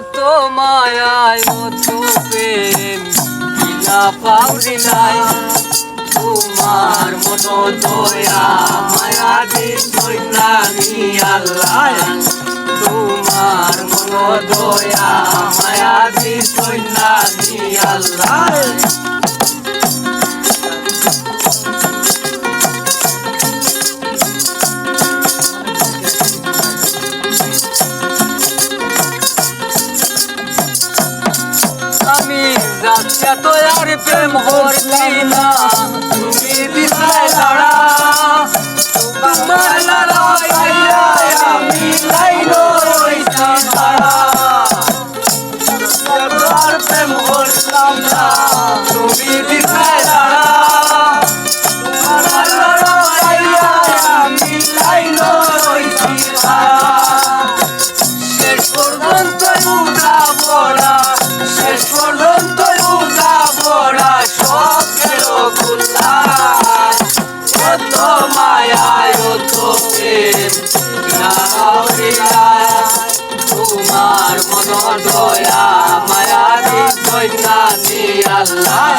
কত মায়ায় কত প্রেম কিনা পাউরি নাই তোমার মতো দয়া মায়া দিছই না নি আল্লাহ তোমার মতো দয়া মায়া দিছই না নি আল্লাহ আমি যাচ্ছা তো আর প্রেম করছি না তুমি দিশায় লড়া তোমার লড়াই আমি লাইন রইছি ছাড়া আর প্রেম করলাম না তুমি দিশায় লড়া তোমার লড়াই আমি লাইন রইছি ছাড়া শেষ পর্যন্ত উঠাবো না শেষ পর্যন্ত উঠাবো না শখের গুল্লায় কত মায়ায় কত প্রেম তোমার মন দয়া মায়া দিছই না নি আল্লাহ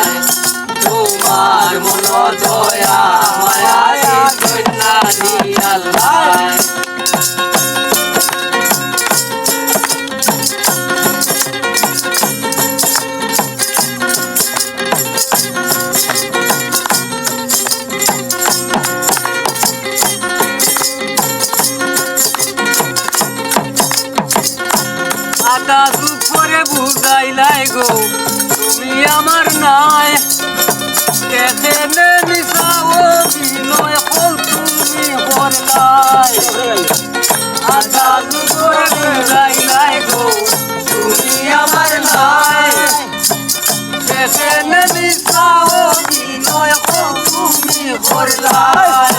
তোমার মন দয়া মায়া দিছই না নি আল্লাহ আটা যুগ করে বুঝাইলাই গো তুমি আমার নাই কেনে মিশাও বিনয় হল তুমি করলাই আটা যুগ করে বুঝাইলাই গো তুমি আমার নাই কেনে মিশাও বিনয় হল তুমি করলাই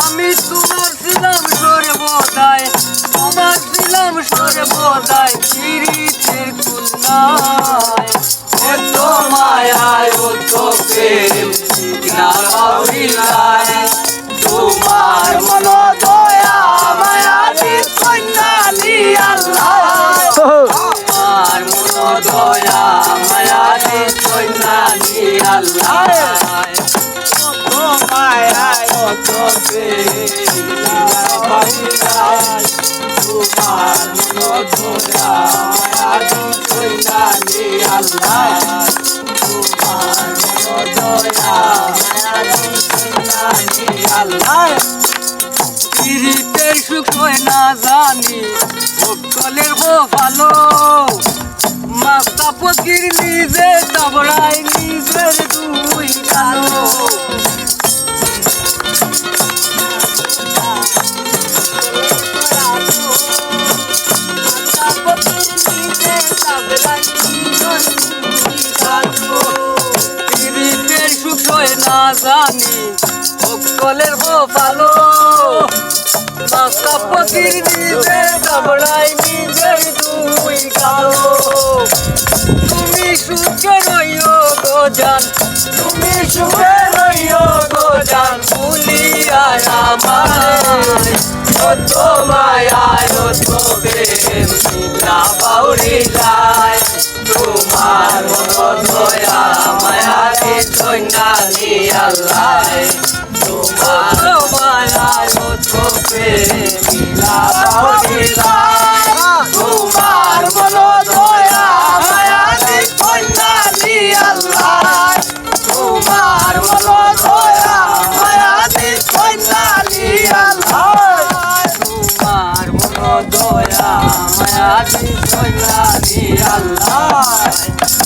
আমি তোমার ছিলাম সর্বদাই তোমার ছিলাম সর্বদাই পিরিতের কুলনায় এত মায়ায় কত প্রেম না পাউরিলায় তোমার মন দয়া মায়া দিছই না নি আল্লাহ তোমার মন দয়া মায়া দিছই না নি আল্লাহ কত মায়ায় কত প্রেম না পাউরিলায় তোমার মন দয়া মায়া দিছই না নি আল্লাহ তোমার মন দয়া মায়া দিছই না নি আল্লাহ পিরিতের সুখ না জানি ভক্তলের ভালো মাস্তা ফকির নিজে তাবড়াই নিজের দুই গালো পিরিতের সুখ না জানি ভক্তলের ভালো মাস্তা ফকির নিজে তাবড়াই নিজের দুই গালো তুমি সুখে রইও গো জান তুমি সুখে রইও গো জান ভুলিয়া আমায় কত মায়ায় কত প্রেম না পাউরিলায় তোমার মন দয়া মায়া দিছই না নি আল্লাহ তোমার মায়ায় কত প্রেম না পাউরিলায় তোমার মন দয়া মায়া দিছই না নি আল্লাহ তোমার মন দয়া মায়া দিছই না নি আল্লাহ তোমার মন দয়া মায়া দিছই না নি আল্লাহ